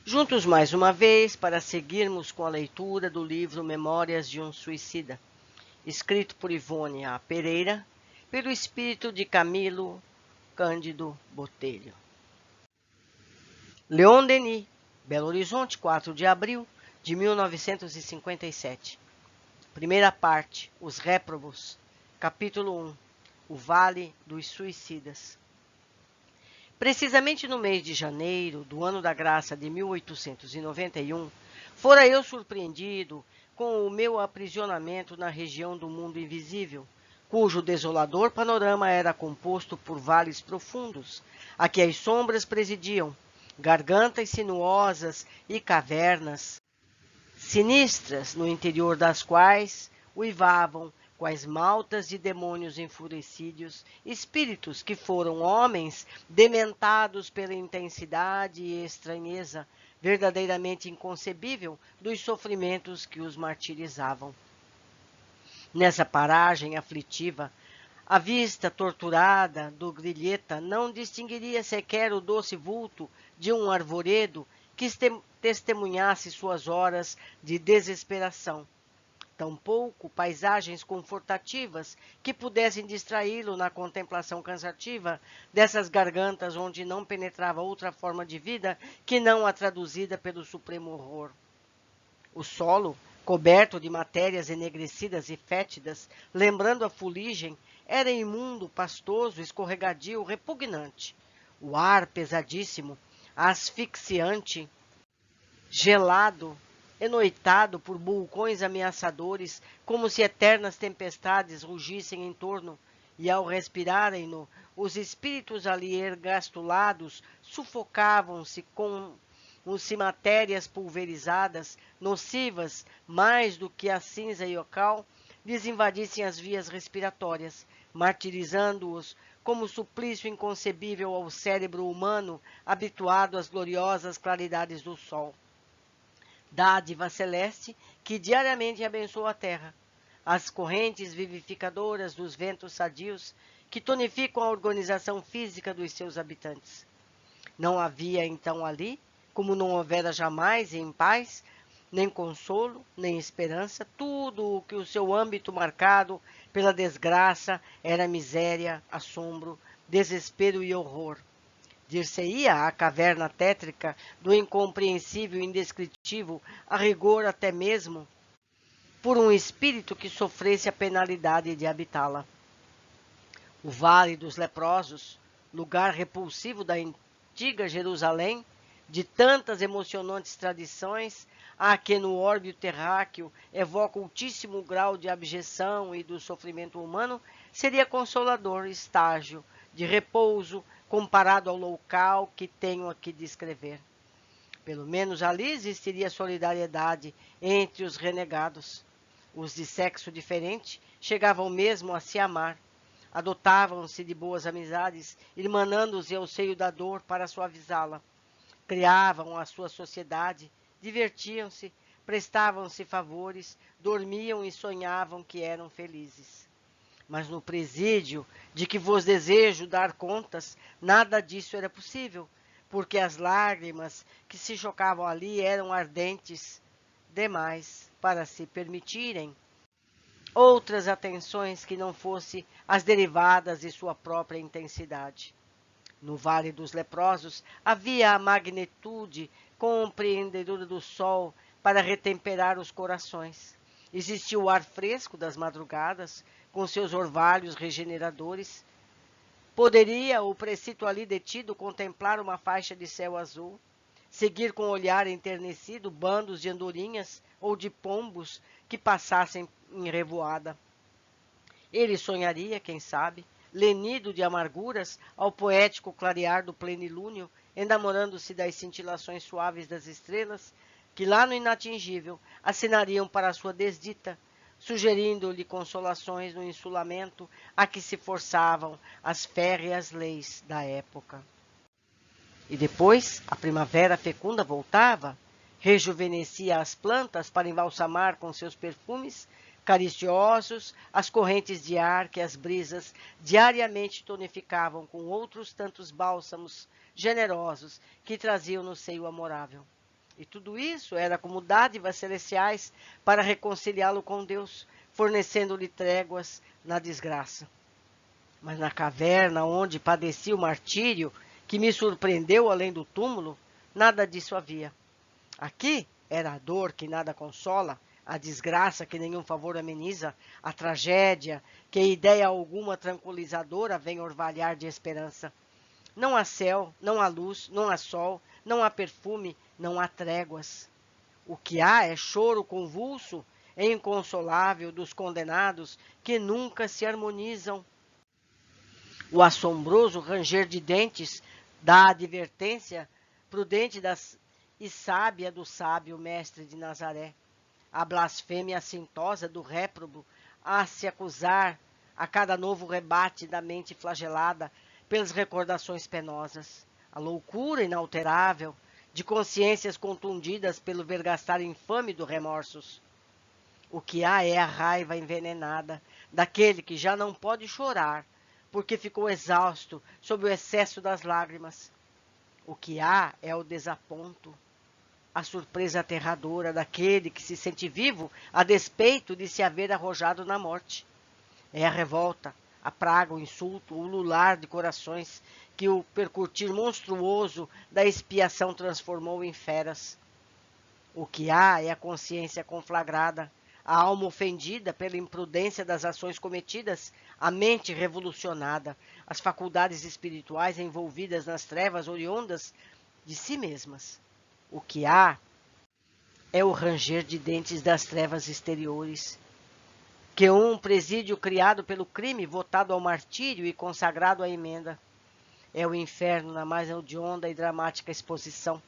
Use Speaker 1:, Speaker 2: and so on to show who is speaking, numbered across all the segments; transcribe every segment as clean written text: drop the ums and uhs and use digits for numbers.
Speaker 1: juntos mais uma vez para seguirmos com a leitura do livro Memórias de um Suicida, escrito por Ivone A. Pereira, pelo espírito de Camilo Cândido Botelho. Leon Denis, Belo Horizonte, 4 de abril de 1957. Primeira parte, Os Réprobos, capítulo 1, O Vale dos Suicidas. Precisamente no mês de janeiro do ano da graça de 1891, fora eu surpreendido com o meu aprisionamento na região do mundo invisível, cujo desolador panorama era composto por vales profundos, a que as sombras presidiam, gargantas sinuosas e cavernas sinistras, no interior das quais uivavam, quais maltas de demônios enfurecidos, espíritos que foram homens dementados pela intensidade e estranheza verdadeiramente inconcebível dos sofrimentos que os martirizavam. Nessa paragem aflitiva, a vista torturada do grilheta não distinguiria sequer o doce vulto de um arvoredo que testemunhasse suas horas de desesperação. Tampouco paisagens confortativas que pudessem distraí-lo na contemplação cansativa dessas gargantas onde não penetrava outra forma de vida que não a traduzida pelo supremo horror. O solo, coberto de matérias enegrecidas e fétidas, lembrando a fuligem, era imundo, pastoso, escorregadio, repugnante. O ar pesadíssimo, asfixiante, gelado, enoitado por vulcões ameaçadores, como se eternas tempestades rugissem em torno, e ao respirarem-no, os espíritos ali ergastulados sufocavam-se como-se matérias pulverizadas, nocivas mais do que a cinza e o cal, lhes invadissem as vias respiratórias, martirizando-os como suplício inconcebível ao cérebro humano habituado às gloriosas claridades do sol. Dádiva celeste que diariamente abençoa a terra, as correntes vivificadoras dos ventos sadios que tonificam a organização física dos seus habitantes. Não havia então ali, como não houvera jamais em paz, nem consolo, nem esperança, tudo o que o seu âmbito marcado pela desgraça era miséria, assombro, desespero e horror. Dir-se-ia a caverna tétrica do incompreensível e indescritível, a rigor até mesmo por um espírito que sofresse a penalidade de habitá-la. O Vale dos Leprosos, lugar repulsivo da antiga Jerusalém, de tantas emocionantes tradições, a que no orbe terráqueo evoca altíssimo grau de abjeção e do sofrimento humano, seria consolador estágio de repouso comparado ao local que tenho aqui de escrever. Pelo menos ali existiria solidariedade entre os renegados. Os de sexo diferente chegavam mesmo a se amar. Adotavam-se de boas amizades, irmanando-se ao seio da dor para suavizá-la. Criavam a sua sociedade, divertiam-se, prestavam-se favores, dormiam e sonhavam que eram felizes. Mas no presídio de que vos desejo dar contas, nada disso era possível, porque as lágrimas que se chocavam ali eram ardentes demais para se permitirem outras atenções que não fossem as derivadas de sua própria intensidade. No Vale dos Leprosos havia a magnitude compreendedora do sol para retemperar os corações. Existia o ar fresco das madrugadas, com seus orvalhos regeneradores. Poderia o precito ali detido contemplar uma faixa de céu azul, seguir com o olhar enternecido bandos de andorinhas ou de pombos que passassem em revoada. Ele sonharia, quem sabe, lenido de amarguras, ao poético clarear do plenilúnio, enamorando-se das cintilações suaves das estrelas, que lá no inatingível assinariam para a sua desdita, sugerindo-lhe consolações no insulamento a que se forçavam as férreas leis da época. E depois, a primavera fecunda voltava, rejuvenescia as plantas para embalsamar com seus perfumes cariciosos as correntes de ar que as brisas diariamente tonificavam com outros tantos bálsamos generosos que traziam no seio amorável. E tudo isso era como dádivas celestiais para reconciliá-lo com Deus, fornecendo-lhe tréguas na desgraça. Mas na caverna onde padeci o martírio, que me surpreendeu além do túmulo, nada disso havia. Aqui era a dor que nada consola, a desgraça que nenhum favor ameniza, a tragédia que ideia alguma tranquilizadora vem orvalhar de esperança. Não há céu, não há luz, não há sol, não há perfume, não há tréguas. O que há é choro convulso e inconsolável dos condenados que nunca se harmonizam. O assombroso ranger de dentes da advertência prudente e sábia do sábio mestre de Nazaré. A blasfêmia assintosa do réprobo a se acusar a cada novo rebate da mente flagelada pelas recordações penosas. A loucura inalterável de consciências contundidas pelo vergastar infame dos remorsos. O que há é a raiva envenenada daquele que já não pode chorar, porque ficou exausto sob o excesso das lágrimas. O que há é o desaponto, a surpresa aterradora daquele que se sente vivo a despeito de se haver arrojado na morte. É a revolta, a praga, o insulto, o ulular de corações que o percutir monstruoso da expiação transformou em feras. O que há é a consciência conflagrada, a alma ofendida pela imprudência das ações cometidas, a mente revolucionada, as faculdades espirituais envolvidas nas trevas oriundas de si mesmas. O que há é o ranger de dentes das trevas exteriores, que um presídio criado pelo crime, votado ao martírio e consagrado à emenda. É o inferno na mais hedionda e dramática exposição.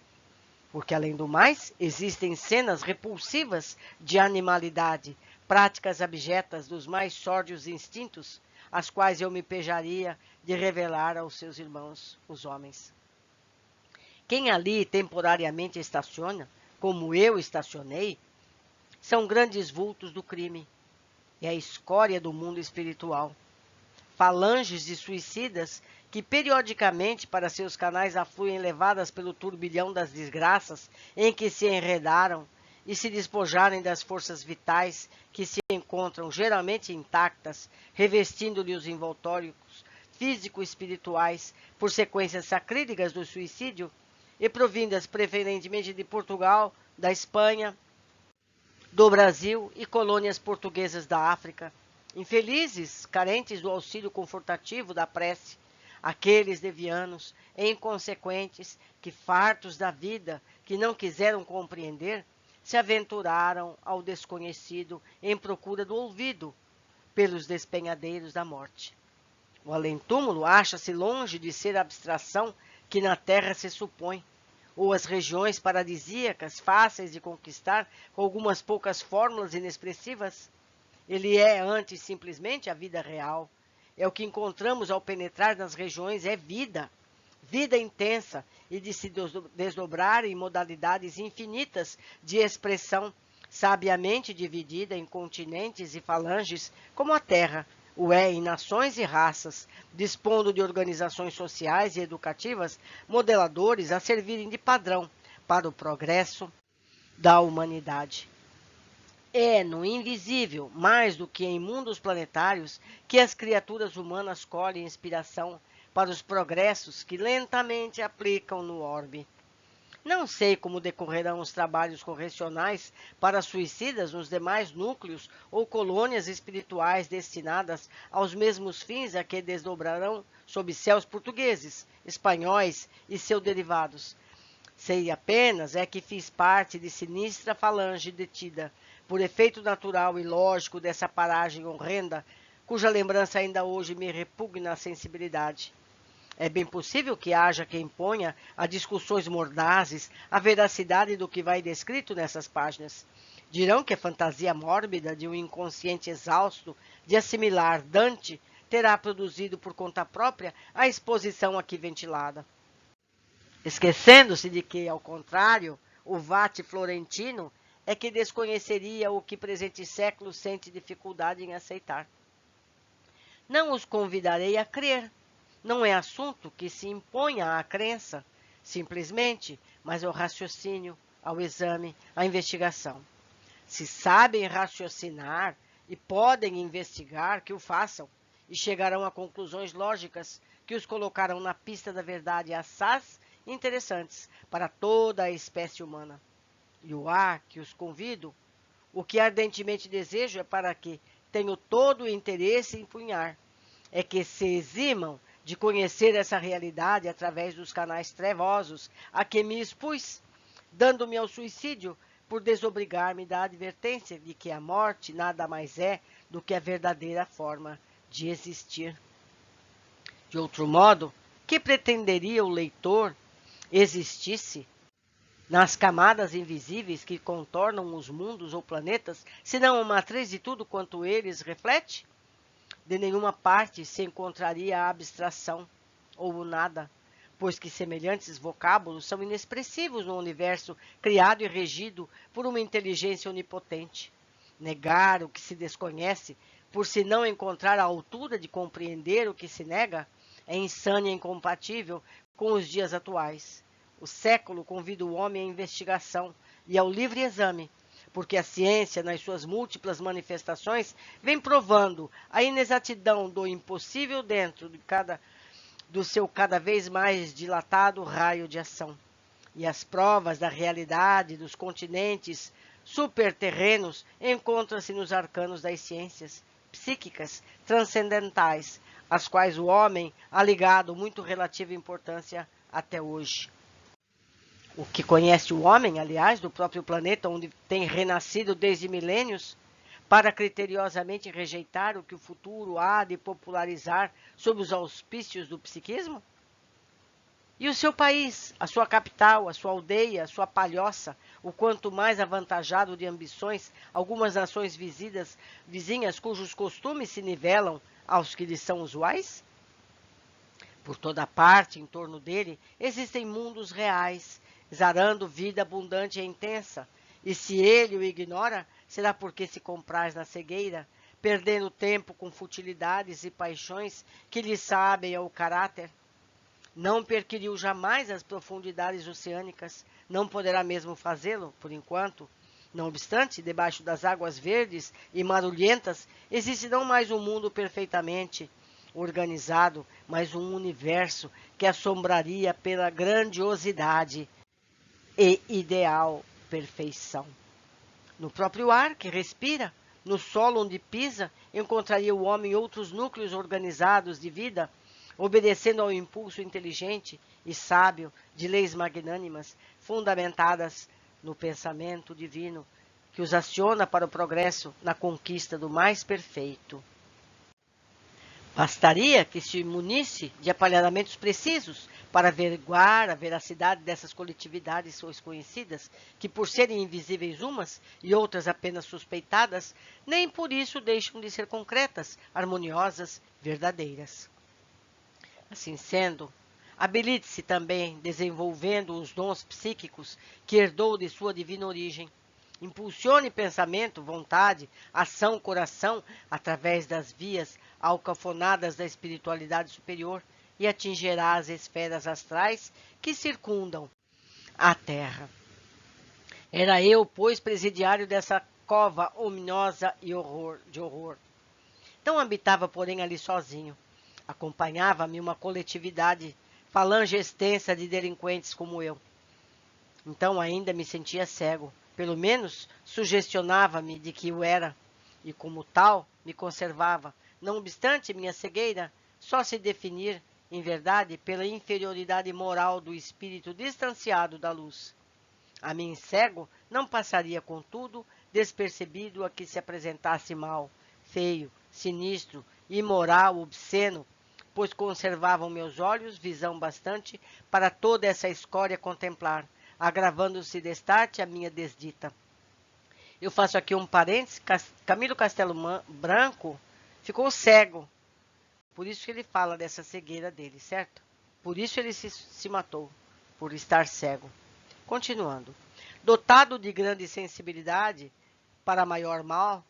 Speaker 1: Porque, além do mais, existem cenas repulsivas de animalidade, práticas abjetas dos mais sórdios instintos, as quais eu me pejaria de revelar aos seus irmãos, os homens. Quem ali temporariamente estaciona, como eu estacionei, são grandes vultos do crime. É a escória do mundo espiritual. Falanges de suicidas que periodicamente para seus canais afluem levadas pelo turbilhão das desgraças em que se enredaram e se despojarem das forças vitais que se encontram geralmente intactas, revestindo-lhe os envoltórios físico-espirituais por sequências sacrílegas do suicídio e provindas preferentemente de Portugal, da Espanha, do Brasil e colônias portuguesas da África. Infelizes, carentes do auxílio confortativo da prece, aqueles devianos e inconsequentes que, fartos da vida, que não quiseram compreender, se aventuraram ao desconhecido em procura do ouvido pelos despenhadeiros da morte. O além-túmulo acha-se longe de ser a abstração que na terra se supõe, ou as regiões paradisíacas fáceis de conquistar com algumas poucas fórmulas inexpressivas. Ele é, antes, simplesmente a vida real. É o que encontramos ao penetrar nas regiões, é vida. Vida intensa e de se desdobrar em modalidades infinitas de expressão, sabiamente dividida em continentes e falanges, como a Terra o é em nações e raças, dispondo de organizações sociais e educativas modeladores a servirem de padrão para o progresso da humanidade. É no invisível, mais do que em mundos planetários, que as criaturas humanas colhem inspiração para os progressos que lentamente aplicam no orbe. Não sei como decorrerão os trabalhos correcionais para suicidas nos demais núcleos ou colônias espirituais destinadas aos mesmos fins a que desdobrarão sob céus portugueses, espanhóis e seus derivados. Sei apenas é que fiz parte de sinistra falange detida, por efeito natural e lógico dessa paragem horrenda, cuja lembrança ainda hoje me repugna a sensibilidade. É bem possível que haja quem ponha a discussões mordazes a veracidade do que vai descrito nessas páginas. Dirão que a fantasia mórbida de um inconsciente exausto de assimilar Dante terá produzido por conta própria a exposição aqui ventilada. Esquecendo-se de que, ao contrário, o vate florentino é que desconheceria o que presente século sente dificuldade em aceitar. Não os convidarei a crer. Não é assunto que se imponha à crença, simplesmente, mas ao raciocínio, ao exame, à investigação. Se sabem raciocinar e podem investigar, que o façam, e chegarão a conclusões lógicas que os colocarão na pista da verdade assaz interessantes para toda a espécie humana. E o ar que os convido, o que ardentemente desejo é para que tenho todo o interesse em punhar, é que se eximam de conhecer essa realidade através dos canais trevosos a que me expus, dando-me ao suicídio por desobrigar-me da advertência de que a morte nada mais é do que a verdadeira forma de existir. De outro modo, que pretenderia o leitor existisse nas camadas invisíveis que contornam os mundos ou planetas, senão uma matriz de tudo quanto eles reflete? De nenhuma parte se encontraria a abstração ou o nada, pois que semelhantes vocábulos são inexpressivos no universo criado e regido por uma inteligência onipotente. Negar o que se desconhece, por se não encontrar a altura de compreender o que se nega, é insano e incompatível com os dias atuais. O século convida o homem à investigação e ao livre exame, porque a ciência, nas suas múltiplas manifestações, vem provando a inexatidão do impossível dentro do seu cada vez mais dilatado raio de ação. E as provas da realidade dos continentes superterrenos encontram-se nos arcanos das ciências psíquicas transcendentais, às quais o homem ha ligado muito relativa importância até hoje. O que conhece o homem, aliás, do próprio planeta onde tem renascido desde milênios, para criteriosamente rejeitar o que o futuro há de popularizar sob os auspícios do psiquismo? E o seu país, a sua capital, a sua aldeia, a sua palhoça, o quanto mais avantajado de ambições, algumas nações vizinhas cujos costumes se nivelam aos que lhes são usuais? Por toda parte, em torno dele, existem mundos reais, exarando vida abundante e intensa, e se ele o ignora, será porque se compraz na cegueira, perdendo tempo com futilidades e paixões que lhe sabem ao caráter. Não perquiriu jamais as profundidades oceânicas, não poderá mesmo fazê-lo, por enquanto. Não obstante, debaixo das águas verdes e marulhentas, existe não mais um mundo perfeitamente organizado, mas um universo que assombraria pela grandiosidade e ideal perfeição. No próprio ar que respira, no solo onde pisa, encontraria o homem outros núcleos organizados de vida, obedecendo ao impulso inteligente e sábio de leis magnânimas, fundamentadas no pensamento divino, que os aciona para o progresso na conquista do mais perfeito. Bastaria que se munisse de aparelhamentos precisos para averiguar a veracidade dessas coletividades desconhecidas, que por serem invisíveis umas e outras apenas suspeitadas, nem por isso deixam de ser concretas, harmoniosas, verdadeiras. Assim sendo, habilite-se também desenvolvendo os dons psíquicos que herdou de sua divina origem. Impulsione pensamento, vontade, ação, coração, através das vias alcafonadas da espiritualidade superior e atingirá as esferas astrais que circundam a Terra. Era eu, pois, presidiário dessa cova ominosa e de horror. Não habitava, porém, ali sozinho. Acompanhava-me uma coletividade, falange extensa de delinquentes como eu. Então ainda me sentia cego. Pelo menos sugestionava-me de que o era, e como tal me conservava. Não obstante minha cegueira, só se definir, em verdade, pela inferioridade moral do espírito distanciado da luz. A mim cego não passaria, contudo, despercebido a que se apresentasse mal, feio, sinistro, imoral, obsceno, pois conservavam meus olhos visão bastante para toda essa escória contemplar, agravando-se destarte a minha desdita. Eu faço aqui um parênteses, Camilo Castelo Branco ficou cego, por isso que ele fala dessa cegueira dele, certo? Por isso ele se matou, por estar cego. Continuando. Dotado de grande sensibilidade para maior mal,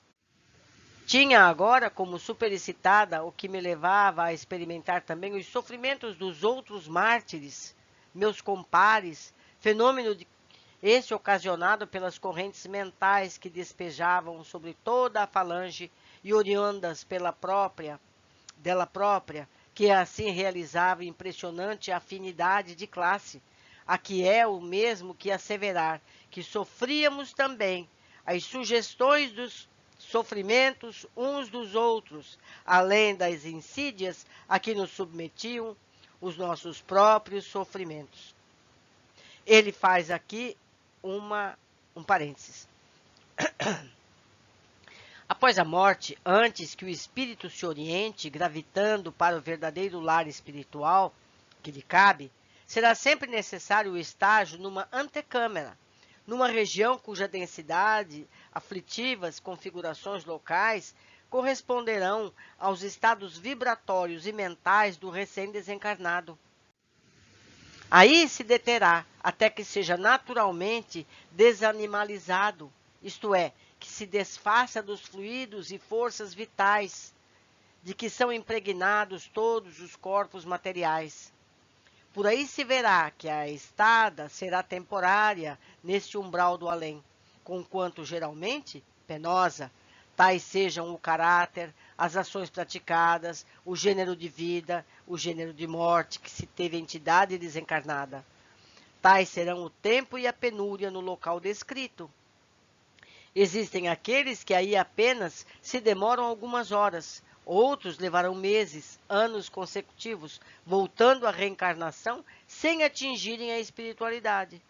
Speaker 1: tinha agora como superexcitada o que me levava a experimentar também os sofrimentos dos outros mártires, meus compares, fenômeno esse ocasionado pelas correntes mentais que despejavam sobre toda a falange e oriundas dela própria, que assim realizava impressionante afinidade de classe, a que é o mesmo que asseverar que sofríamos também as sugestões dos sofrimentos uns dos outros, além das insídias a que nos submetiam os nossos próprios sofrimentos. Ele faz aqui um parênteses. Após a morte, antes que o espírito se oriente, gravitando para o verdadeiro lar espiritual que lhe cabe, será sempre necessário o estágio numa antecâmara, numa região cuja densidade, aflitivas configurações locais corresponderão aos estados vibratórios e mentais do recém-desencarnado. Aí se deterá até que seja naturalmente desanimalizado, isto é, que se desfaça dos fluidos e forças vitais de que são impregnados todos os corpos materiais. Por aí se verá que a estada será temporária neste umbral do além, conquanto geralmente penosa, tais sejam o caráter, as ações praticadas, o gênero de vida, o gênero de morte que se teve entidade desencarnada. Tais serão o tempo e a penúria no local descrito. Existem aqueles que aí apenas se demoram algumas horas, outros levarão meses, anos consecutivos, voltando à reencarnação sem atingirem a espiritualidade.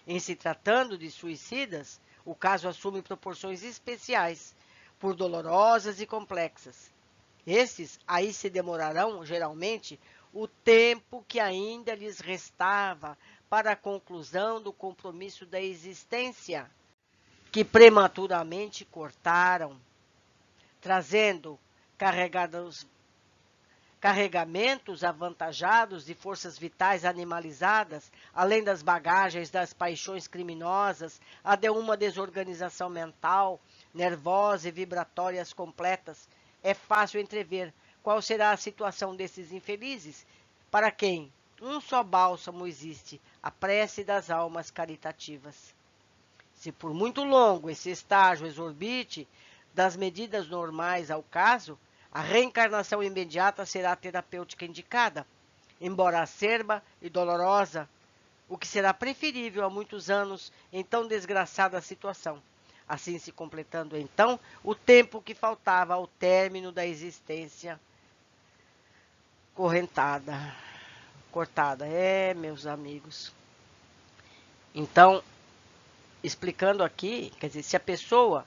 Speaker 1: Em se tratando de suicidas, o caso assume proporções especiais, por dolorosas e complexas. Estes aí se demorarão, geralmente, o tempo que ainda lhes restava para a conclusão do compromisso da existência, que prematuramente cortaram, trazendo carregamentos avantajados de forças vitais animalizadas, além das bagagens das paixões criminosas, a de uma desorganização mental, nervosa e vibratórias completas. É fácil entrever qual será a situação desses infelizes, para quem um só bálsamo existe, a prece das almas caritativas. Se por muito longo esse estágio exorbite das medidas normais ao caso, a reencarnação imediata será a terapêutica indicada, embora acerba e dolorosa, o que será preferível a muitos anos em tão desgraçada situação, assim se completando então o tempo que faltava ao término da existência cortada. Meus amigos. Então, explicando aqui, quer dizer, se a pessoa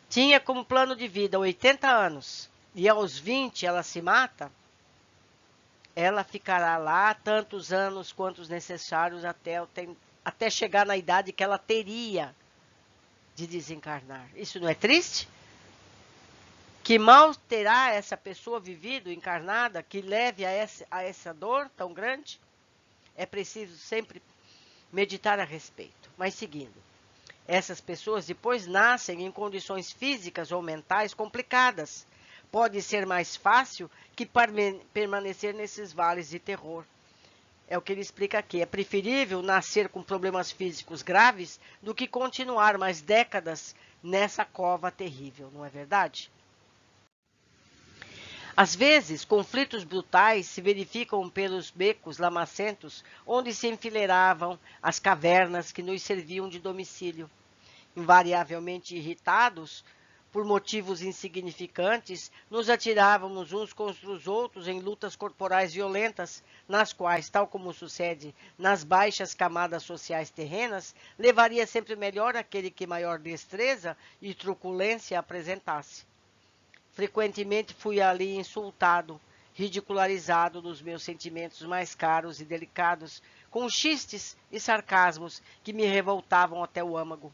Speaker 1: tinha como plano de vida 80 anos e aos 20 ela se mata, ela ficará lá tantos anos quantos necessários até chegar na idade que ela teria de desencarnar. Isso não é triste? Que mal terá essa pessoa vivido, encarnada, que leve a essa dor tão grande? É preciso sempre meditar a respeito. Mas seguindo, essas pessoas depois nascem em condições físicas ou mentais complicadas. Pode ser mais fácil que permanecer nesses vales de terror. É o que ele explica aqui. É preferível nascer com problemas físicos graves do que continuar mais décadas nessa cova terrível, não é verdade? Às vezes, conflitos brutais se verificam pelos becos lamacentos onde se enfileiravam as cavernas que nos serviam de domicílio. Invariavelmente irritados por motivos insignificantes, nos atirávamos uns contra os outros em lutas corporais violentas, nas quais, tal como sucede nas baixas camadas sociais terrenas, levaria sempre melhor aquele que maior destreza e truculência apresentasse. Frequentemente fui ali insultado, ridicularizado nos meus sentimentos mais caros e delicados, com xistes e sarcasmos que me revoltavam até o âmago.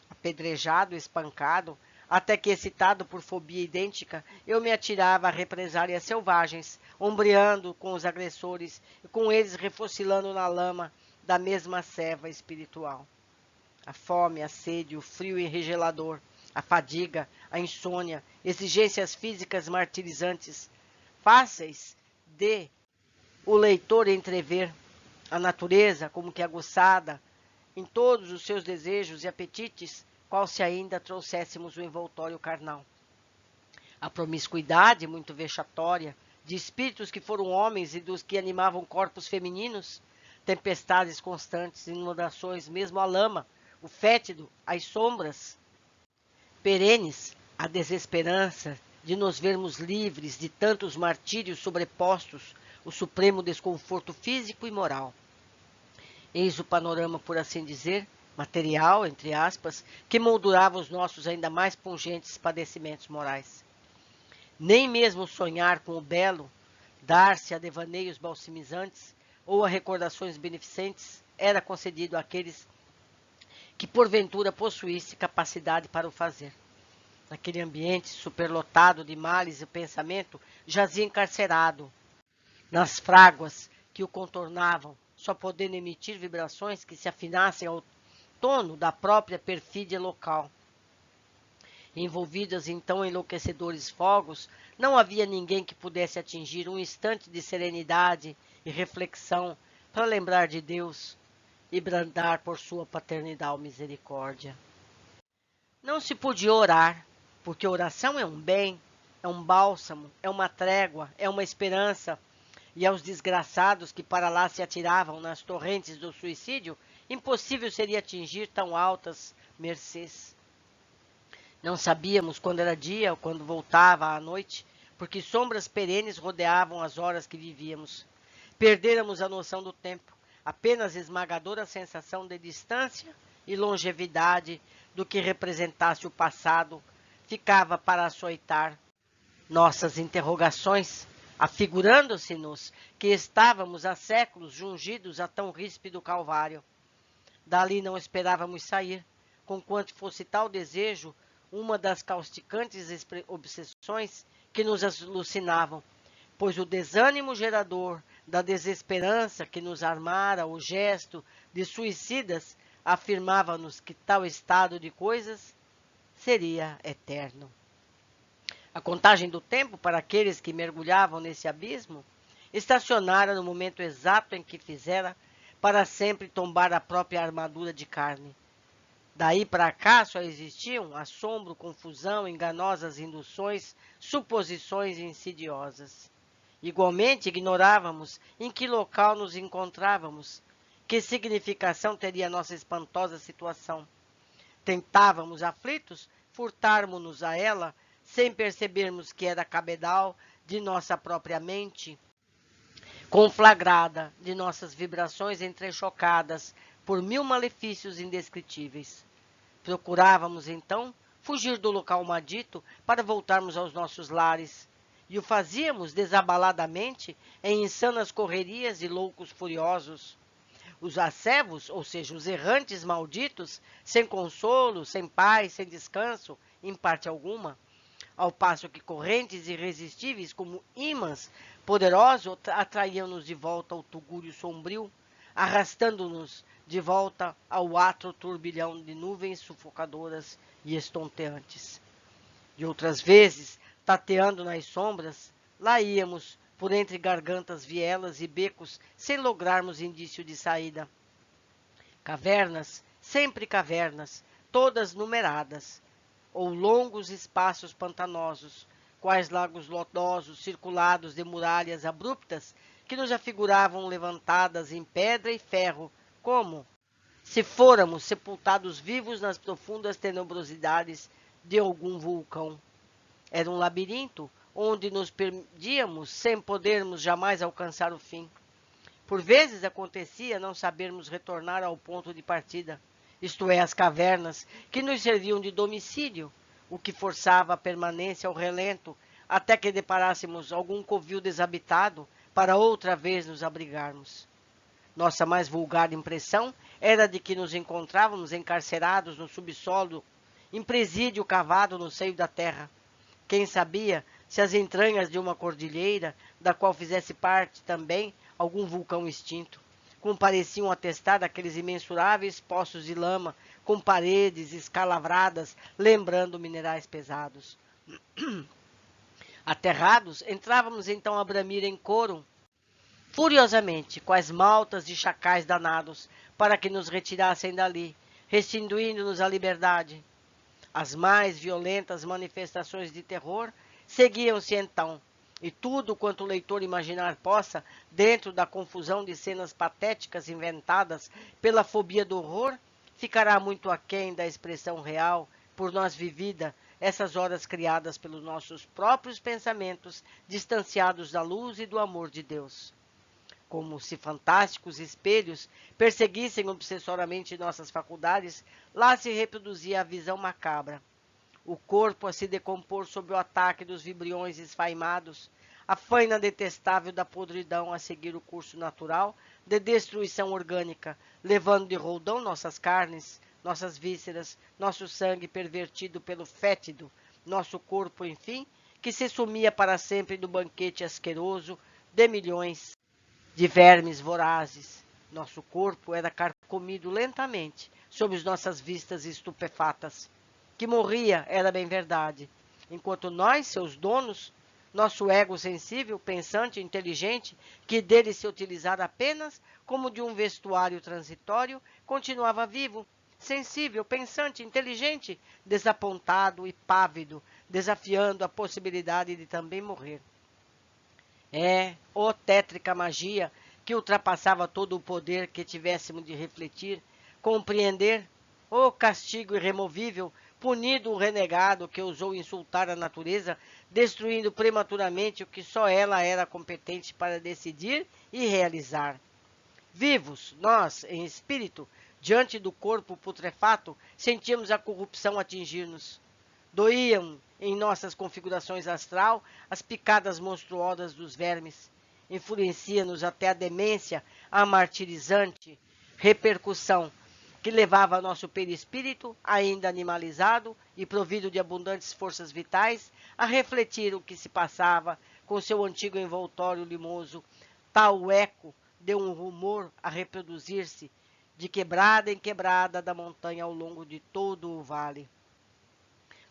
Speaker 1: Apedrejado, espancado, até que, excitado por fobia idêntica, eu me atirava a represálias selvagens, ombreando com os agressores e com eles refocilando na lama da mesma ceva espiritual. A fome, a sede, o frio enregelador, a fadiga, a insônia, exigências físicas martirizantes, fáceis de o leitor entrever, a natureza como que aguçada em todos os seus desejos e apetites, qual se ainda trouxéssemos o envoltório carnal. A promiscuidade, muito vexatória, de espíritos que foram homens e dos que animavam corpos femininos, tempestades constantes, inundações, mesmo a lama, o fétido, as sombras perenes, a desesperança de nos vermos livres de tantos martírios sobrepostos, o supremo desconforto físico e moral. Eis o panorama, por assim dizer, material, entre aspas, que moldurava os nossos ainda mais pungentes padecimentos morais. Nem mesmo sonhar com o belo, dar-se a devaneios balsamizantes ou a recordações beneficentes era concedido àqueles que porventura possuísse capacidade para o fazer. Naquele ambiente superlotado de males e pensamento, jazia encarcerado, nas fráguas que o contornavam, só podendo emitir vibrações que se afinassem ao tono da própria perfídia local. Envolvidas então em enlouquecedores fogos, não havia ninguém que pudesse atingir um instante de serenidade e reflexão para lembrar de Deus e brandar por sua paternidade misericórdia. Não se podia orar, porque oração é um bem, é um bálsamo, é uma trégua, é uma esperança, e aos desgraçados que para lá se atiravam nas torrentes do suicídio, impossível seria atingir tão altas mercês. Não sabíamos quando era dia ou quando voltava à noite, porque sombras perenes rodeavam as horas que vivíamos. Perdêramos a noção do tempo, apenas esmagadora sensação de distância e longevidade do que representasse o passado ficava para açoitar nossas interrogações, afigurando-se-nos que estávamos há séculos jungidos a tão ríspido calvário. Dali não esperávamos sair, conquanto fosse tal desejo uma das causticantes obsessões que nos alucinavam, pois o desânimo gerador da desesperança que nos armara o gesto de suicidas afirmava-nos que tal estado de coisas seria eterno. A contagem do tempo para aqueles que mergulhavam nesse abismo estacionara no momento exato em que fizera para sempre tombar a própria armadura de carne. Daí para cá só existiam assombro, confusão, enganosas induções, suposições insidiosas. Igualmente ignorávamos em que local nos encontrávamos, que significação teria nossa espantosa situação. Tentávamos, aflitos, furtarmos-nos a ela, sem percebermos que era cabedal de nossa própria mente, conflagrada de nossas vibrações entrechocadas por mil malefícios indescritíveis. Procurávamos, então, fugir do local maldito para voltarmos aos nossos lares, e o fazíamos desabaladamente em insanas correrias e loucos furiosos. Os acevos, ou seja, os errantes malditos, sem consolo, sem paz, sem descanso, em parte alguma, ao passo que correntes irresistíveis como ímãs poderosos atraíam-nos de volta ao tugúrio sombrio, arrastando-nos de volta ao atro turbilhão de nuvens sufocadoras e estonteantes. De outras vezes, tateando nas sombras, lá íamos, por entre gargantas, vielas e becos, sem lograrmos indício de saída. Cavernas, sempre cavernas, todas numeradas, ou longos espaços pantanosos, quais lagos lodosos circulados de muralhas abruptas que nos afiguravam levantadas em pedra e ferro, como se fôramos sepultados vivos nas profundas tenebrosidades de algum vulcão. Era um labirinto onde nos perdíamos sem podermos jamais alcançar o fim. Por vezes acontecia não sabermos retornar ao ponto de partida, isto é, as cavernas, que nos serviam de domicílio, o que forçava a permanência ao relento, até que deparássemos algum covil desabitado para outra vez nos abrigarmos. Nossa mais vulgar impressão era de que nos encontrávamos encarcerados no subsolo, em presídio cavado no seio da terra. Quem sabia se as entranhas de uma cordilheira, da qual fizesse parte também algum vulcão extinto, como pareciam atestar daqueles imensuráveis poços de lama, com paredes escalavradas, lembrando minerais pesados. Aterrados, entrávamos então a bramir em coro, furiosamente, quais maltas de chacais danados, para que nos retirassem dali, restituindo-nos a liberdade. As mais violentas manifestações de terror seguiam-se então, e tudo quanto o leitor imaginar possa, dentro da confusão de cenas patéticas inventadas pela fobia do horror, ficará muito aquém da expressão real, por nós vivida, essas horas criadas pelos nossos próprios pensamentos, distanciados da luz e do amor de Deus. Como se fantásticos espelhos perseguissem obsessoriamente nossas faculdades, lá se reproduzia a visão macabra. O corpo a se decompor sob o ataque dos vibriões esfaimados, a faina detestável da podridão a seguir o curso natural de destruição orgânica, levando de roldão nossas carnes, nossas vísceras, nosso sangue pervertido pelo fétido, nosso corpo, enfim, que se sumia para sempre no banquete asqueroso de milhões de vermes vorazes. Nosso corpo era carcomido lentamente sob as nossas vistas estupefatas. Que morria era bem verdade, enquanto nós, seus donos, nosso ego sensível, pensante, inteligente, que dele se utilizara apenas como de um vestuário transitório, continuava vivo, sensível, pensante, inteligente, desapontado e pávido, desafiando a possibilidade de também morrer. Ó tétrica magia, que ultrapassava todo o poder que tivéssemos de refletir, compreender, ó castigo irremovível, punido o renegado que ousou insultar a natureza, destruindo prematuramente o que só ela era competente para decidir e realizar. Vivos, nós, em espírito, diante do corpo putrefato, sentíamos a corrupção atingir-nos. Doíam em nossas configurações astral as picadas monstruosas dos vermes. Enfurecia-nos até a demência a martirizante repercussão que levava nosso perispírito, ainda animalizado e provido de abundantes forças vitais, a refletir o que se passava com seu antigo envoltório limoso. Tal eco deu um rumor a reproduzir-se, de quebrada em quebrada da montanha ao longo de todo o vale.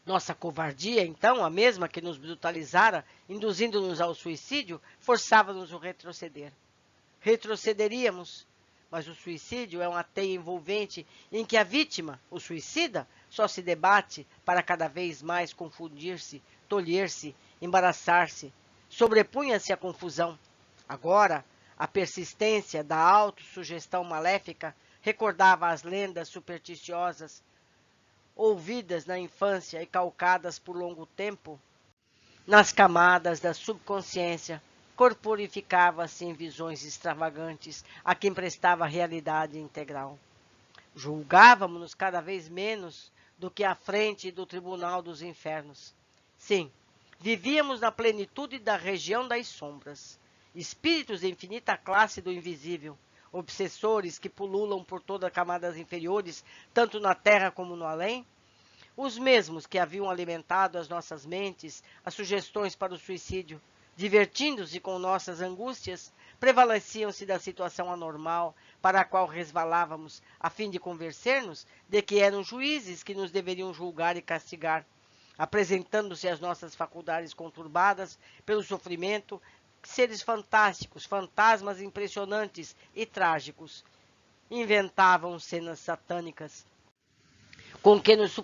Speaker 1: Nossa covardia, então, a mesma que nos brutalizara, induzindo-nos ao suicídio, forçava-nos a retroceder. Retrocederíamos, mas o suicídio é uma teia envolvente em que a vítima, o suicida, só se debate para cada vez mais confundir-se, tolher-se, embaraçar-se. Sobrepunha-se a confusão. Agora, a persistência da autossugestão maléfica recordava as lendas supersticiosas, ouvidas na infância e calcadas por longo tempo nas camadas da subconsciência, corporificava-se em visões extravagantes a quem prestava realidade integral. Julgávamos-nos cada vez menos do que à frente do tribunal dos infernos. Sim, vivíamos na plenitude da região das sombras, espíritos de infinita classe do invisível, obsessores que pululam por todas as camadas inferiores, tanto na terra como no além, os mesmos que haviam alimentado as nossas mentes as sugestões para o suicídio, divertindo-se com nossas angústias, prevaleciam-se da situação anormal para a qual resvalávamos, a fim de convencer-nos de que eram juízes que nos deveriam julgar e castigar, apresentando-se às nossas faculdades conturbadas pelo sofrimento, seres fantásticos, fantasmas impressionantes e trágicos. Inventavam cenas satânicas com que nos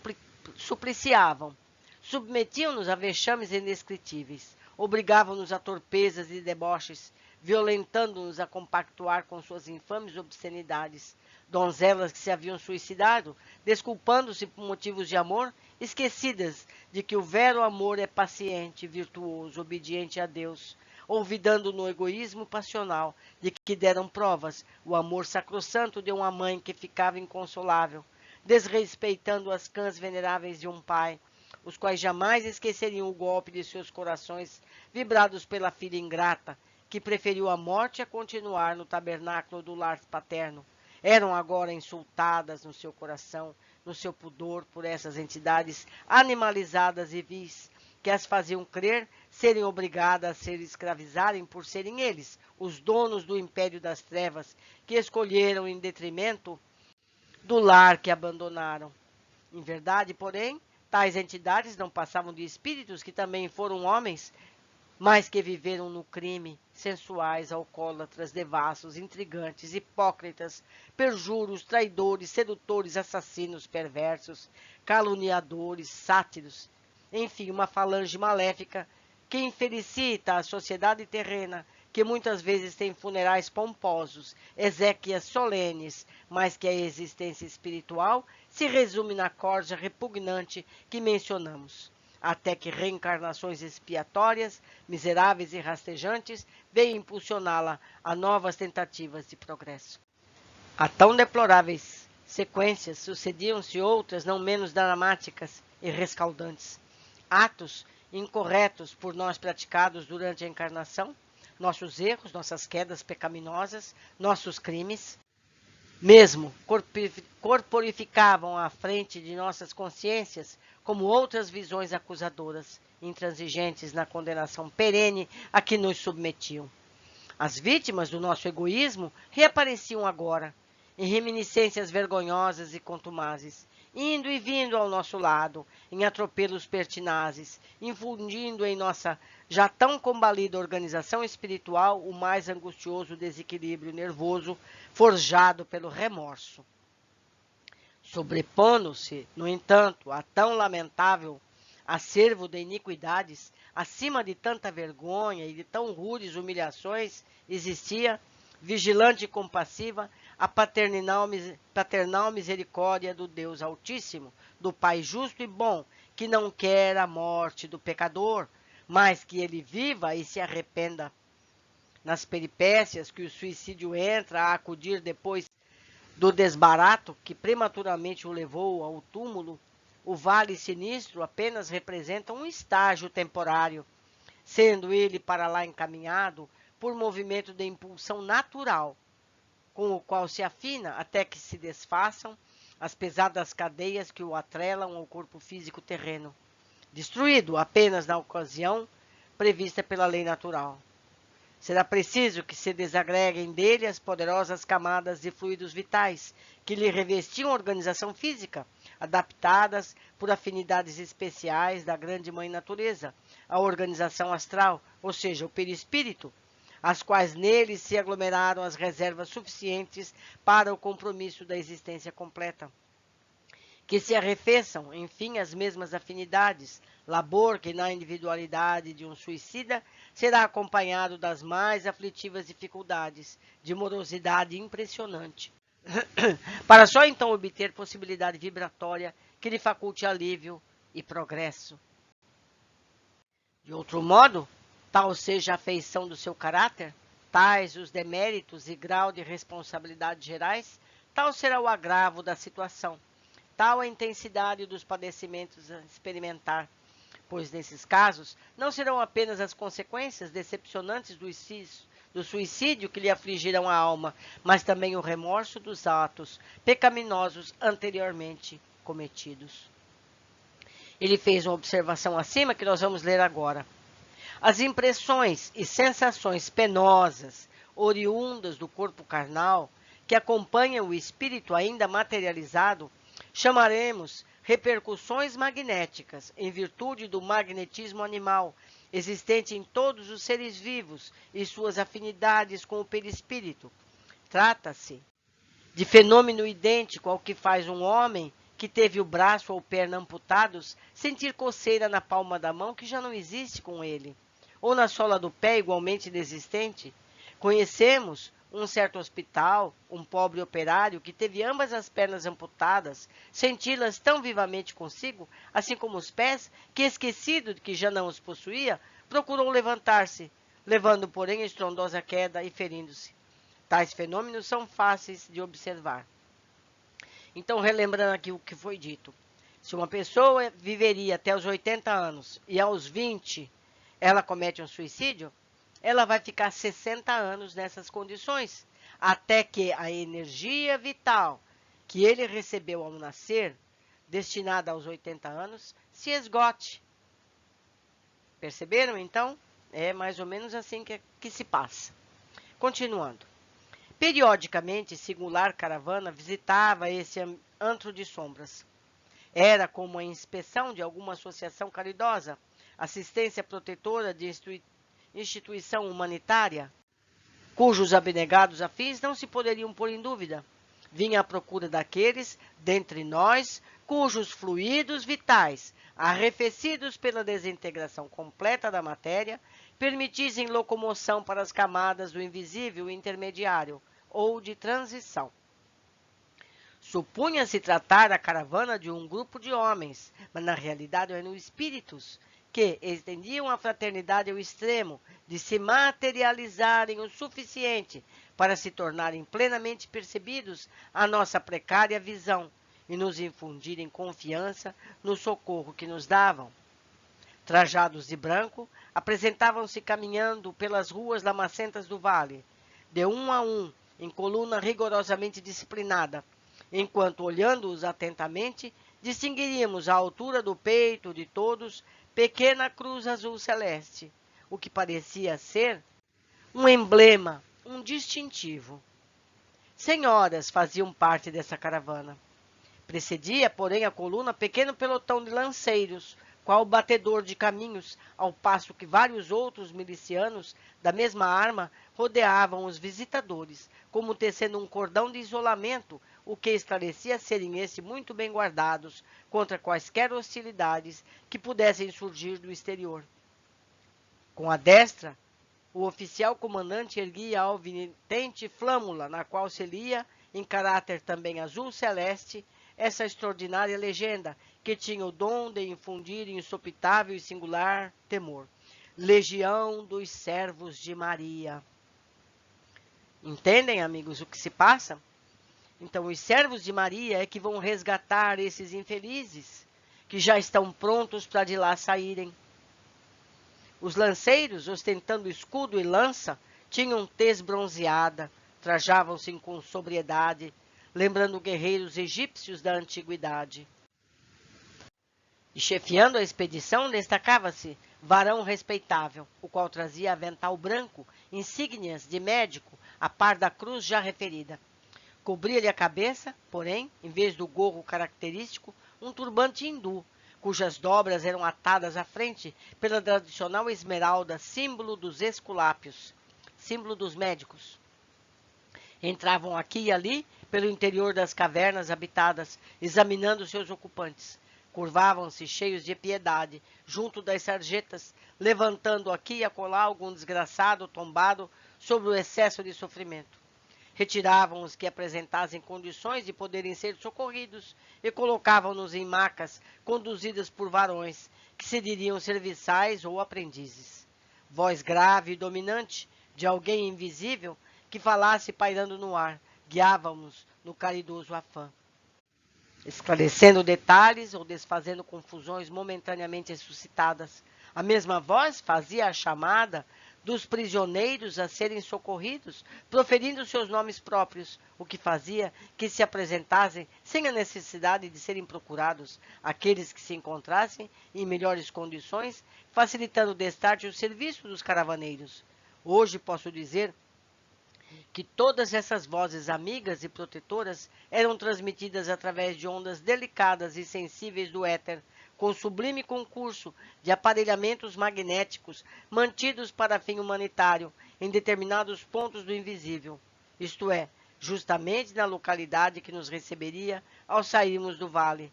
Speaker 1: supliciavam, submetiam-nos a vexames indescritíveis, obrigavam-nos a torpezas e deboches, violentando-nos a compactuar com suas infames obscenidades. Donzelas que se haviam suicidado, desculpando-se por motivos de amor, esquecidas de que o vero amor é paciente, virtuoso, obediente a Deus, olvidando no egoísmo passional de que deram provas o amor sacrossanto de uma mãe que ficava inconsolável, desrespeitando as cãs veneráveis de um pai, os quais jamais esqueceriam o golpe de seus corações vibrados pela filha ingrata, que preferiu a morte a continuar no tabernáculo do lar paterno. Eram agora insultadas no seu coração, no seu pudor, por essas entidades animalizadas e vis, que as faziam crer serem obrigadas a se escravizarem por serem eles, os donos do império das trevas, que escolheram em detrimento do lar que abandonaram. Em verdade, porém, tais entidades não passavam de espíritos que também foram homens, mas que viveram no crime, sensuais, alcoólatras, devassos, intrigantes, hipócritas, perjuros, traidores, sedutores, assassinos, perversos, caluniadores, sátiros, enfim, uma falange maléfica que infelicita a sociedade terrena, que muitas vezes tem funerais pomposos, exéquias solenes, mas que a existência espiritual se resume na corja repugnante que mencionamos, até que reencarnações expiatórias, miseráveis e rastejantes, venham impulsioná-la a novas tentativas de progresso. A tão deploráveis sequências sucediam-se outras não menos dramáticas e rescaldantes. Atos incorretos por nós praticados durante a encarnação, nossos erros, nossas quedas pecaminosas, nossos crimes, mesmo corporificavam à frente de nossas consciências como outras visões acusadoras, intransigentes na condenação perene a que nos submetiam. As vítimas do nosso egoísmo reapareciam agora, em reminiscências vergonhosas e contumazes, indo e vindo ao nosso lado, em atropelos pertinazes, infundindo em nossa já tão combalida organização espiritual o mais angustioso desequilíbrio nervoso forjado pelo remorso. Sobrepondo-se, no entanto, a tão lamentável acervo de iniquidades, acima de tanta vergonha e de tão rudes humilhações, existia, vigilante e compassiva, a paternal misericórdia do Deus Altíssimo, do Pai justo e bom, que não quer a morte do pecador, mas que ele viva e se arrependa. Nas peripécias que o suicídio entra a acudir depois do desbarato que prematuramente o levou ao túmulo, o vale sinistro apenas representa um estágio temporário, sendo ele para lá encaminhado por movimento de impulsão natural, com o qual se afina até que se desfaçam as pesadas cadeias que o atrelam ao corpo físico terreno, destruído apenas na ocasião prevista pela lei natural. Será preciso que se desagreguem dele as poderosas camadas de fluidos vitais que lhe revestiam organização física, adaptadas por afinidades especiais da grande mãe natureza, a organização astral, ou seja, o perispírito, as quais nele se aglomeraram as reservas suficientes para o compromisso da existência completa. Que se arrefeçam, enfim, as mesmas afinidades, labor que na individualidade de um suicida será acompanhado das mais aflitivas dificuldades, de morosidade impressionante, para só então obter possibilidade vibratória que lhe faculte alívio e progresso. De outro modo, tal seja a feição do seu caráter, tais os deméritos e grau de responsabilidade gerais, tal será o agravo da situação, tal a intensidade dos padecimentos a experimentar, pois nesses casos não serão apenas as consequências decepcionantes do suicídio que lhe afligirão a alma, mas também o remorso dos atos pecaminosos anteriormente cometidos. Ele fez uma observação acima que nós vamos ler agora. As impressões e sensações penosas, oriundas do corpo carnal, que acompanham o espírito ainda materializado, chamaremos repercussões magnéticas, em virtude do magnetismo animal, existente em todos os seres vivos e suas afinidades com o perispírito. Trata-se de fenômeno idêntico ao que faz um homem que teve o braço ou perna amputados sentir coceira na palma da mão que já não existe com ele, ou na sola do pé igualmente inexistente. Conhecemos um certo hospital, um pobre operário que teve ambas as pernas amputadas, senti-las tão vivamente consigo, assim como os pés, que esquecido de que já não os possuía, procurou levantar-se, levando, porém, a estrondosa queda e ferindo-se. Tais fenômenos são fáceis de observar. Então, relembrando aqui o que foi dito, se uma pessoa viveria até os 80 anos e aos 20 ela comete um suicídio, ela vai ficar 60 anos nessas condições, até que a energia vital que ele recebeu ao nascer, destinada aos 80 anos, se esgote. Perceberam, então? É mais ou menos assim que se passa. Continuando. Periodicamente, singular caravana visitava esse antro de sombras. Era como a inspeção de alguma associação caridosa, assistência protetora de instituição humanitária, cujos abnegados afins não se poderiam pôr em dúvida. Vinha à procura daqueles, dentre nós, cujos fluidos vitais, arrefecidos pela desintegração completa da matéria, permitissem locomoção para as camadas do invisível intermediário ou de transição. Supunha-se tratar a caravana de um grupo de homens, mas na realidade eram espíritos que estendiam a fraternidade ao extremo de se materializarem o suficiente para se tornarem plenamente percebidos à nossa precária visão e nos infundirem confiança no socorro que nos davam. Trajados de branco, apresentavam-se caminhando pelas ruas lamacentas do vale, de um a um, em coluna rigorosamente disciplinada, enquanto, olhando-os atentamente, distinguiríamos à altura do peito de todos pequena cruz azul celeste, o que parecia ser um emblema, um distintivo. Senhoras faziam parte dessa caravana. Precedia, porém, a coluna pequeno pelotão de lanceiros, qual batedor de caminhos, ao passo que vários outros milicianos da mesma arma rodeavam os visitadores, como tecendo um cordão de isolamento, o que esclarecia serem estes muito bem guardados contra quaisquer hostilidades que pudessem surgir do exterior. Com a destra, o oficial comandante erguia a alvinetente flâmula, na qual se lia, em caráter também azul celeste, essa extraordinária legenda, que tinha o dom de infundir insopitável e singular temor. Legião dos Servos de Maria. Entendem, amigos, o que se passa? Então, os servos de Maria é que vão resgatar esses infelizes, que já estão prontos para de lá saírem. Os lanceiros, ostentando escudo e lança, tinham tez bronzeada, trajavam-se com sobriedade, lembrando guerreiros egípcios da antiguidade. E chefiando a expedição destacava-se varão respeitável, o qual trazia avental branco, insígnias de médico, a par da cruz já referida. Cobria-lhe a cabeça, porém, em vez do gorro característico, um turbante hindu, cujas dobras eram atadas à frente pela tradicional esmeralda, símbolo dos esculápios, símbolo dos médicos. Entravam aqui e ali, pelo interior das cavernas habitadas, examinando seus ocupantes. Curvavam-se cheios de piedade, junto das sarjetas, levantando aqui e acolá algum desgraçado tombado sobre o excesso de sofrimento. Retiravam os que apresentassem condições de poderem ser socorridos e colocavam-nos em macas conduzidas por varões, que se diriam serviçais ou aprendizes. Voz grave e dominante, de alguém invisível, que falasse pairando no ar, guiávamos no caridoso afã. Esclarecendo detalhes ou desfazendo confusões momentaneamente suscitadas. A mesma voz fazia a chamada dos prisioneiros a serem socorridos, proferindo seus nomes próprios, o que fazia que se apresentassem sem a necessidade de serem procurados aqueles que se encontrassem em melhores condições, facilitando o destarte e o serviço dos caravaneiros. Hoje posso dizer que todas essas vozes amigas e protetoras eram transmitidas através de ondas delicadas e sensíveis do éter, com sublime concurso de aparelhamentos magnéticos mantidos para fim humanitário em determinados pontos do invisível, isto é, justamente na localidade que nos receberia ao sairmos do vale.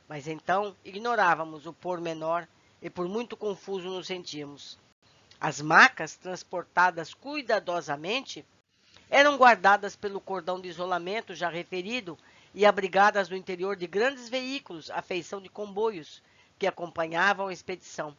Speaker 1: Mas então ignorávamos o pormenor e por muito confuso nos sentíamos. As macas, transportadas cuidadosamente, eram guardadas pelo cordão de isolamento já referido e abrigadas no interior de grandes veículos à feição de comboios que acompanhavam a expedição.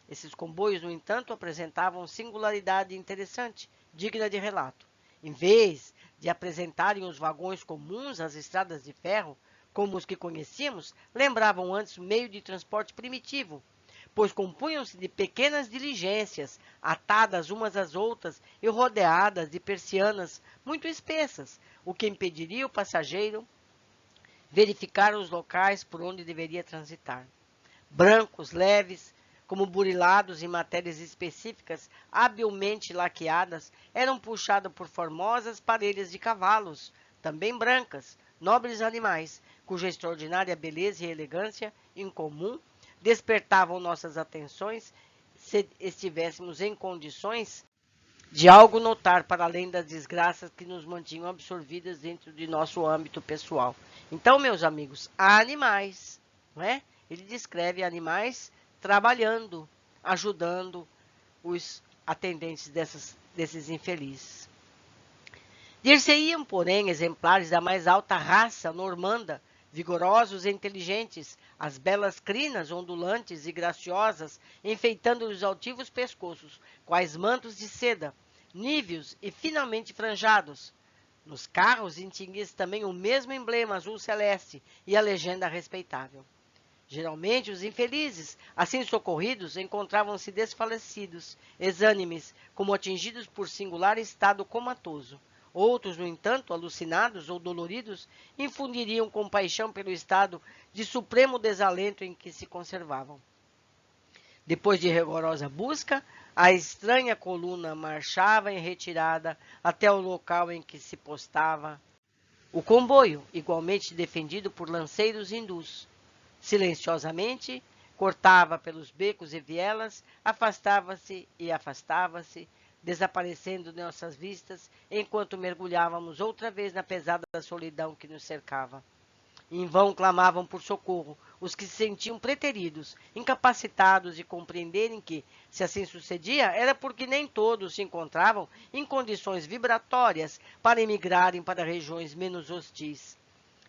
Speaker 1: Esses comboios, no entanto, apresentavam singularidade interessante, digna de relato. Em vez de apresentarem os vagões comuns às estradas de ferro, como os que conhecíamos, lembravam antes o meio de transporte primitivo, pois compunham-se de pequenas diligências, atadas umas às outras e rodeadas de persianas muito espessas, o que impediria o passageiro verificar os locais por onde deveria transitar. Brancos, leves, como burilados em matérias específicas habilmente laqueadas, eram puxados por formosas parelhas de cavalos, também brancas, nobres animais, cuja extraordinária beleza e elegância incomum despertavam nossas atenções se estivéssemos em condições de algo notar para além das desgraças que nos mantinham absorvidas dentro de nosso âmbito pessoal. Então, meus amigos, há animais, não é? Ele descreve animais trabalhando, ajudando os atendentes desses infelizes. Dir-se-iam, porém, exemplares da mais alta raça normanda, vigorosos e inteligentes, as belas crinas ondulantes e graciosas, enfeitando os altivos pescoços, quais mantos de seda, níveos e finalmente franjados. Nos carros tinha-se também o mesmo emblema azul celeste e a legenda respeitável. Geralmente, os infelizes, assim socorridos, encontravam-se desfalecidos, exânimes, como atingidos por singular estado comatoso. Outros, no entanto, alucinados ou doloridos, infundiriam compaixão pelo estado de supremo desalento em que se conservavam. Depois de rigorosa busca, a estranha coluna marchava em retirada até o local em que se postava o comboio, igualmente defendido por lanceiros hindus. Silenciosamente, cortava pelos becos e vielas, afastava-se e afastava-se, desaparecendo de nossas vistas, enquanto mergulhávamos outra vez na pesada solidão que nos cercava. Em vão clamavam por socorro os que se sentiam preteridos, incapacitados de compreenderem que, se assim sucedia, era porque nem todos se encontravam em condições vibratórias para emigrarem para regiões menos hostis.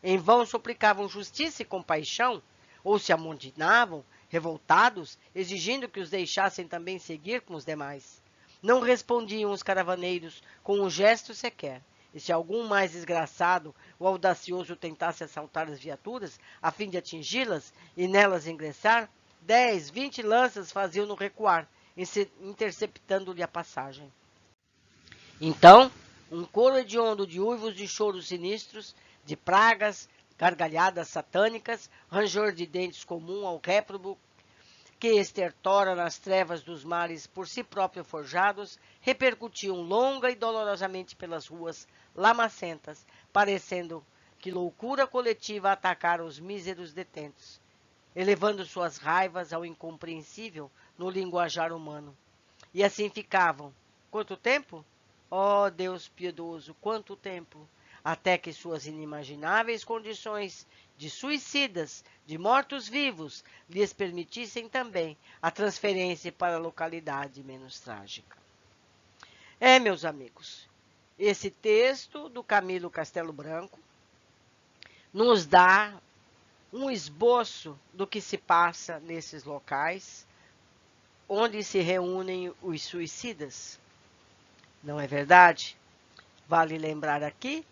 Speaker 1: Em vão suplicavam justiça e compaixão, ou se amotinavam, revoltados, exigindo que os deixassem também seguir com os demais. Não respondiam os caravaneiros com um gesto sequer, e se algum mais desgraçado ou audacioso tentasse assaltar as viaturas, a fim de atingi-las e nelas ingressar, 10, 20 lanças faziam-no recuar, interceptando-lhe a passagem. Então, um coro hediondo de uivos e choros sinistros, de pragas, gargalhadas satânicas, ranger de dentes comum ao réprobo, que estertora nas trevas dos mares por si próprio forjados, repercutiam longa e dolorosamente pelas ruas lamacentas, parecendo que loucura coletiva atacara os míseros detentos, elevando suas raivas ao incompreensível no linguajar humano. E assim ficavam. Quanto tempo? Ó Deus piedoso, quanto tempo! Até que suas inimagináveis condições de suicidas, de mortos-vivos, lhes permitissem também a transferência para a localidade menos trágica. Meus amigos, esse texto do Camilo Castelo Branco nos dá um esboço do que se passa nesses locais onde se reúnem os suicidas. Não é verdade? Vale lembrar aqui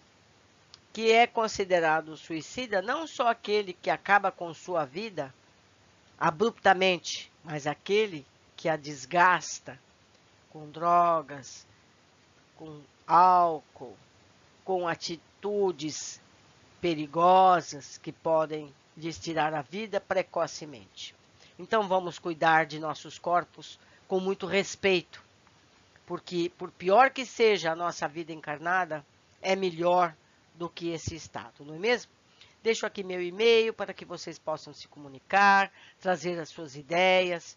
Speaker 1: que é considerado suicida não só aquele que acaba com sua vida abruptamente, mas aquele que a desgasta com drogas, com álcool, com atitudes perigosas que podem lhes tirar a vida precocemente. Então vamos cuidar de nossos corpos com muito respeito, porque por pior que seja a nossa vida encarnada, é melhor do que esse estado, não é mesmo? Deixo aqui meu e-mail para que vocês possam se comunicar, trazer as suas ideias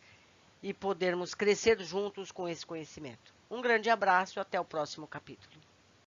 Speaker 1: e podermos crescer juntos com esse conhecimento. Um grande abraço e até o próximo capítulo.